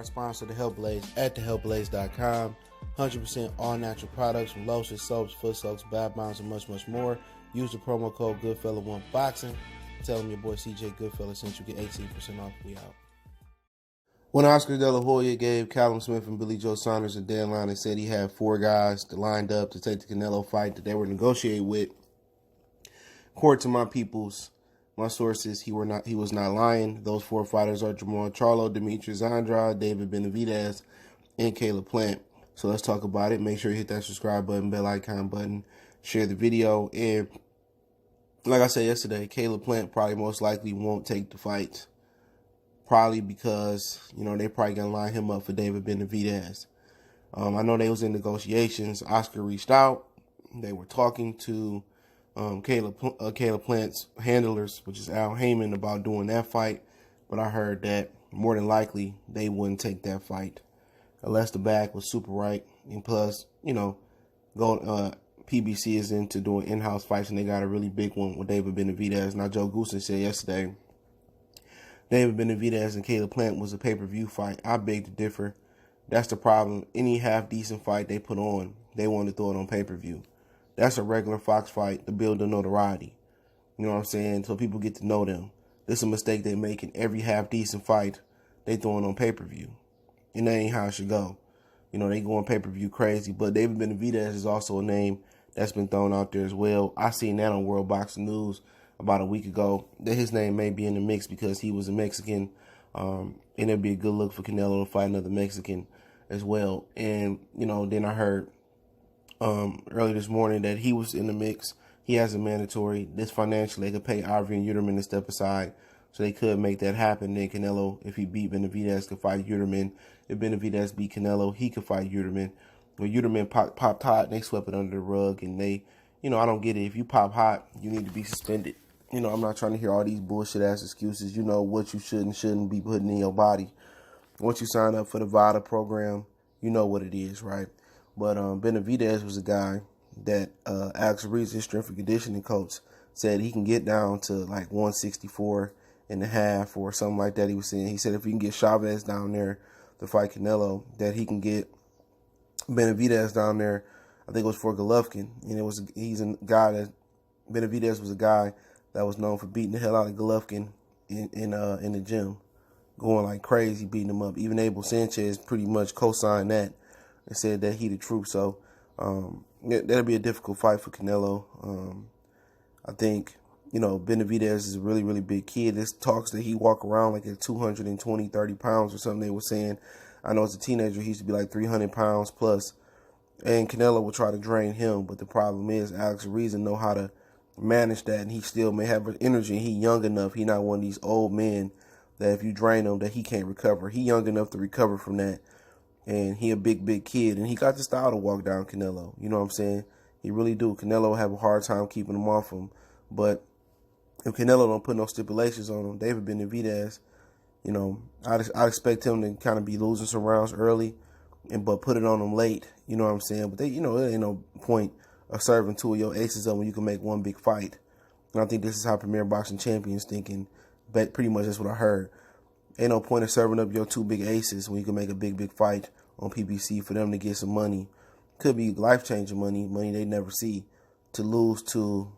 sponsor, The Health Blaze, at thehealthblaze.com. 100% all natural products from lotions, soaps, foot soaks, bath bombs, and much, much more. Use the promo code Goodfella1Boxing. Tell them your boy CJ Goodfella sent you, get 18% off. We out. When Oscar De La Hoya gave Callum Smith and Billy Joe Saunders a deadline and said he had 4 guys lined up to take the Canelo fight that they were negotiating with, according to my sources, he was not lying. Those 4 fighters are Jermall, Charlo, Demetrius, Andrade, David Benavidez, and Caleb Plant. So let's talk about it. Make sure you hit that subscribe button, bell icon button, share the video. And like I said yesterday, Caleb Plant probably most likely won't take the fight. Probably because, they probably going to line him up for David Benavidez. I know they was in negotiations. Oscar reached out. They were talking to Caleb Plant's handlers, which is Al Heyman, about doing that fight. But I heard that more than likely they wouldn't take that fight unless the bag was super right. And plus, PBC is into doing in-house fights, and they got a really big one with David Benavidez. Now, Joe Goosen said yesterday David Benavidez and Caleb Plant was a pay-per-view fight. I beg to differ. That's the problem. Any half-decent fight they put on, they want to throw it on pay-per-view. That's a regular Fox fight to build the notoriety. You know what I'm saying? So people get to know them. This is a mistake they make in every half-decent fight. They throw it on pay-per-view. And that ain't how it should go. They go on pay-per-view crazy. But David Benavidez is also a name that's been thrown out there as well. I seen that on World Boxing News about a week ago, that his name may be in the mix because he was a Mexican, and it'd be a good look for Canelo to fight another Mexican as well. And, then I heard early this morning that he was in the mix. He has a mandatory. This financially, they could pay Ivy and Uterman to step aside, so they could make that happen. Then Canelo, if he beat Benavidez, could fight Uterman. If Benavidez beat Canelo, he could fight Uterman. When Uterman popped hot, they swept it under the rug, and they, I don't get it. If you pop hot, you need to be suspended. I'm not trying to hear all these bullshit-ass excuses. You know what you should and shouldn't be putting in your body. Once you sign up for the VADA program, you know what it is, right? But Benavidez was a guy that Alex Reed's, his strength and conditioning coach, said he can get down to like 164 and a half or something like that. He was saying, he said if we can get Chavez down there to fight Canelo, that he can get Benavidez down there. I think it was for Golovkin, and he's a guy that Benavidez was a guy that was known for beating the hell out of Golovkin in the gym, going like crazy, beating him up. Even Abel Sanchez pretty much co-signed that and said that he the truth. So that'll be a difficult fight for Canelo. I think, Benavidez is a really, really big kid. This talks that he walk around like at 220, 30 pounds or something they were saying. I know as a teenager he used to be like 300 pounds plus. And Canelo will try to drain him, but the problem is Alex Reason know how to manage that, and he still may have energy. He young enough. He not one of these old men that if you drain him that he can't recover. He young enough to recover from that, and he a big kid, and he got the style to walk down Canelo. You know what I'm saying? He really do. Canelo have a hard time keeping him off him, but if Canelo don't put no stipulations on him, David Benavidez, I'd expect him to kind of be losing some rounds early, but put it on him late. You know what I'm saying? But there ain't no point of serving 2 of your aces up when you can make one big fight. And I think this is how Premier Boxing Champions thinking. But pretty much that's what I heard. Ain't no point of serving up your 2 big aces when you can make a big fight on PBC for them to get some money. Could be life-changing money they never see, to lose to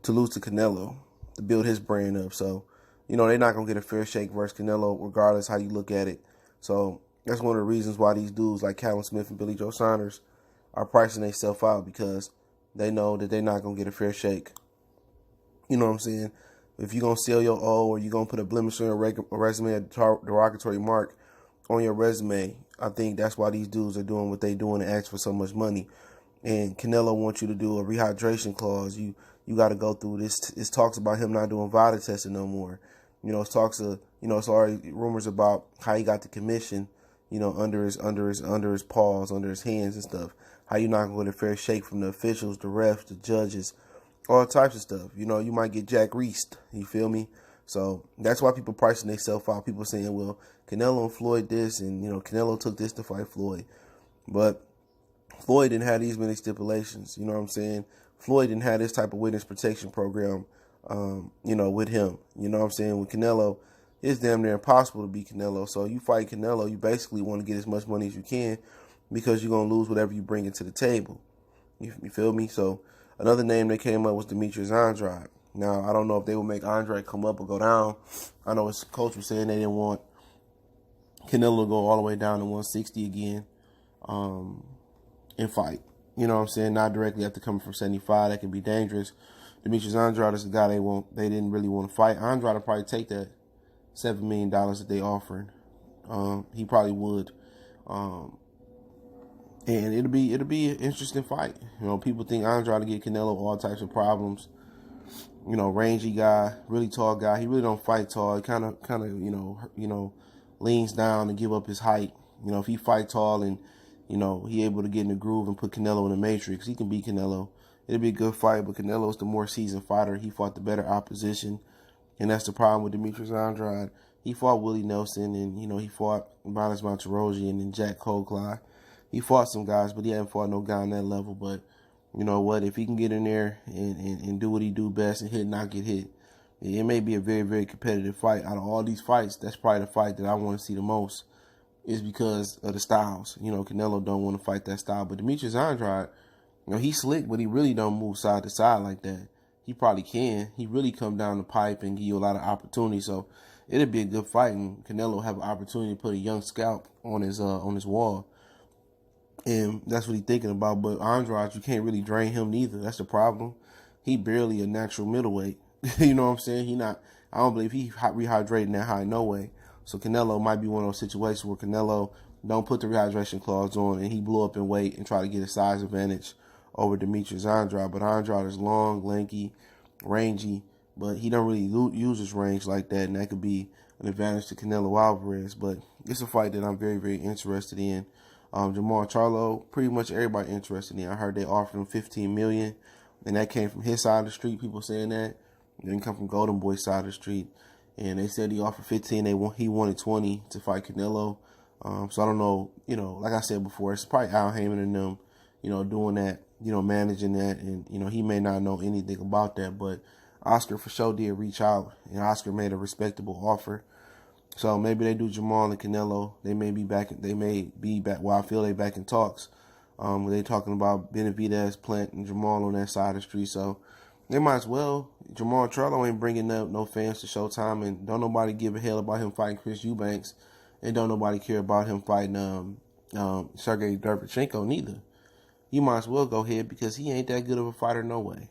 Canelo, to build his brand up. So, they're not going to get a fair shake versus Canelo regardless how you look at it. So that's one of the reasons why these dudes like Callum Smith and Billy Joe Saunders are pricing themselves out, because they know that they're not going to get a fair shake. You know what I'm saying? If you're going to sell your O, or you're going to put a blemish on your resume, a derogatory mark on your resume, I think that's why these dudes are doing what they doing and ask for so much money. And Canelo wants you to do a rehydration clause. You got to go through this. It talks about him not doing VADA testing no more. It talks it's already rumors about how he got the commission, under his paws, under his hands and stuff. How you not going to get a fair shake from the officials, the refs, the judges, all types of stuff. You might get Jack Reist. You feel me? So that's why people pricing themselves out. People saying, well, Canelo and Floyd this, and Canelo took this to fight Floyd, but Floyd didn't have these many stipulations. You know what I'm saying? Floyd didn't have this type of witness protection program, with him. You know what I'm saying? With Canelo, it's damn near impossible to beat Canelo. So you fight Canelo, you basically want to get as much money as you can because you're going to lose whatever you bring into the table. You feel me? So another name that came up was Demetrius Andrade. Now, I don't know if they will make Andrade come up or go down. I know his coach was saying they didn't want Canelo to go all the way down to 160 again and fight. You know what I'm saying? Not directly after coming from 75. That can be dangerous. Demetrius Andrade is the guy they didn't really want to fight. Andrade will probably take that $7 million that they offered. He probably would. And it'll be an interesting fight. You know, people think Andrade get Canelo all types of problems. You know, rangy guy, really tall guy. He really don't fight tall. He kind of leans down and give up his height. You know, if he fight tall and he able to get in the groove and put Canelo in the matrix, he can beat Canelo. It'll be a good fight, but Canelo's the more seasoned fighter. He fought the better opposition, and that's the problem with Demetrius Andrade. He fought Willie Nelson, and he fought Miles Monterrosi and then Jack Colcly. He fought some guys, but he hasn't fought no guy on that level. But you know what? If he can get in there and do what he do best and hit, not get hit, it may be a very, very competitive fight. Out of all these fights, that's probably the fight that I want to see the most, is because of the styles. Canelo don't want to fight that style, but Demetrius Andrade, he's slick, but he really don't move side to side like that. He probably can. He really come down the pipe and give you a lot of opportunity. So it'll be a good fight, and Canelo have an opportunity to put a young scalp on his wall. And that's what he's thinking about. But Andrade, you can't really drain him neither. That's the problem. He barely a natural middleweight. You know what I'm saying? I don't believe he rehydrating that high, no way. So Canelo might be one of those situations where Canelo don't put the rehydration clause on and he blew up in weight and try to get a size advantage over Demetrius Andrade. But Andrade is long, lanky, rangy, but he don't really use his range like that, and that could be an advantage to Canelo Alvarez. But it's a fight that I'm very, very interested in. Jermall Charlo, pretty much everybody interested in. I heard they offered him $15 million, and that came from his side of the street. People saying that. It didn't come from Golden Boy's side of the street, and they said he offered 15. He wanted 20 to fight Canelo. So I don't know. Like I said before, it's probably Al Heyman and them, doing that, managing that, and he may not know anything about that, but Oscar for sure did reach out, and Oscar made a respectable offer. So maybe they do Jermall and Canelo. They may be back. Well, I feel they back in talks. They talking about Benavidez, Plant, and Jermall on that side of the street. So they might as well. Jermall Charlo ain't bringing up no fans to Showtime, and don't nobody give a hell about him fighting Chris Eubanks, and don't nobody care about him fighting Sergey Derevchenko neither. You might as well go ahead because he ain't that good of a fighter no way.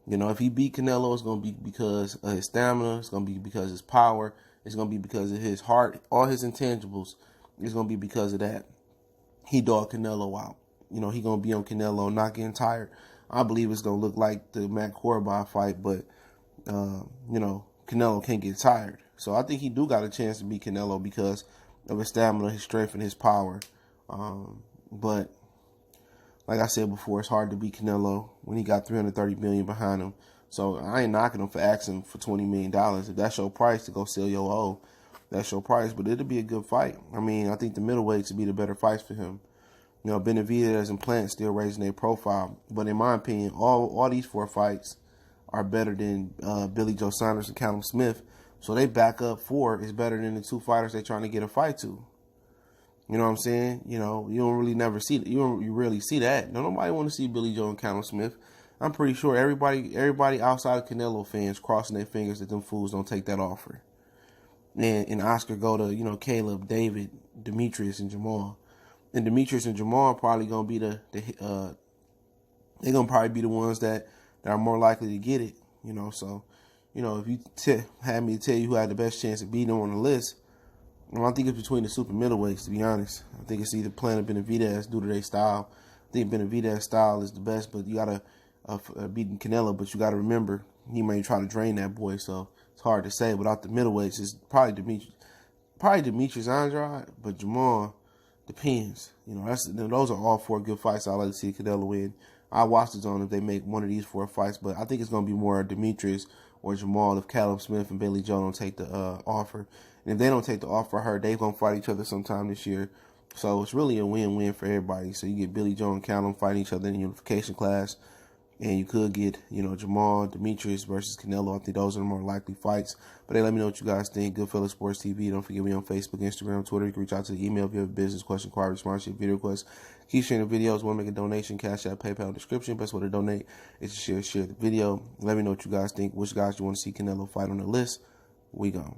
If he beat Canelo, it's gonna be because of his stamina. It's gonna be because of his power. It's going to be because of his heart, all his intangibles. It's going to be because of that. He dogged Canelo out. He going to be on Canelo, not getting tired. I believe it's going to look like the Matt Corby fight, but, Canelo can't get tired. So I think he do got a chance to beat Canelo because of his stamina, his strength, and his power. But like I said before, it's hard to beat Canelo when he got $330 million behind him. So I ain't knocking him for asking for $20 million. If that's your price to go sell your O, that's your price. But it'll be a good fight. I think the middleweights would be the better fights for him. Benavidez and Plant still raising their profile. But in my opinion, all these 4 fights are better than Billy Joe Saunders and Callum Smith. So they back up 4 is better than the 2 fighters they're trying to get a fight to. You know what I'm saying? You don't really never see that. You rarely see that. Nobody want to see Billy Joe and Callum Smith. I'm pretty sure everybody outside of Canelo fans crossing their fingers that them fools don't take that offer. And Oscar go to, Caleb, David, Demetrius, and Jermall. And Demetrius and Jermall are probably going to be they're going to probably be the ones that are more likely to get it, So, if you had me tell you who had the best chance of beating them on the list, I think it's between the super middleweights, to be honest. I think it's either Plant or Benavidez due to their style. I think Benavidez's style is the best, but you got to beating Canelo, but you got to remember he may try to drain that boy, so it's hard to say. Without the middleweights, it's probably Demetrius Andrade, but Jermall depends. Those are all 4 good fights I like to see Canelo win. I watch the zone if they make one of these 4 fights, but I think it's going to be more Demetrius or Jermall if Callum Smith and Billy Joe don't take the offer. And if they don't take the offer, I heard they're going to fight each other sometime this year. So it's really a win-win for everybody. So you get Billy Joe and Callum fighting each other in the unification class. And you could get, Jermall, Demetrius versus Canelo. I think those are the more likely fights. But hey, let me know what you guys think. Goodfellas Sports TV. Don't forget me on Facebook, Instagram, Twitter. You can reach out to the email if you have a business question, inquiry, sponsorship, video request. Keep sharing the videos. Want to make a donation? Cash App, PayPal, description. Best way to donate is to share the video. Let me know what you guys think. Which guys you want to see Canelo fight on the list. We gone.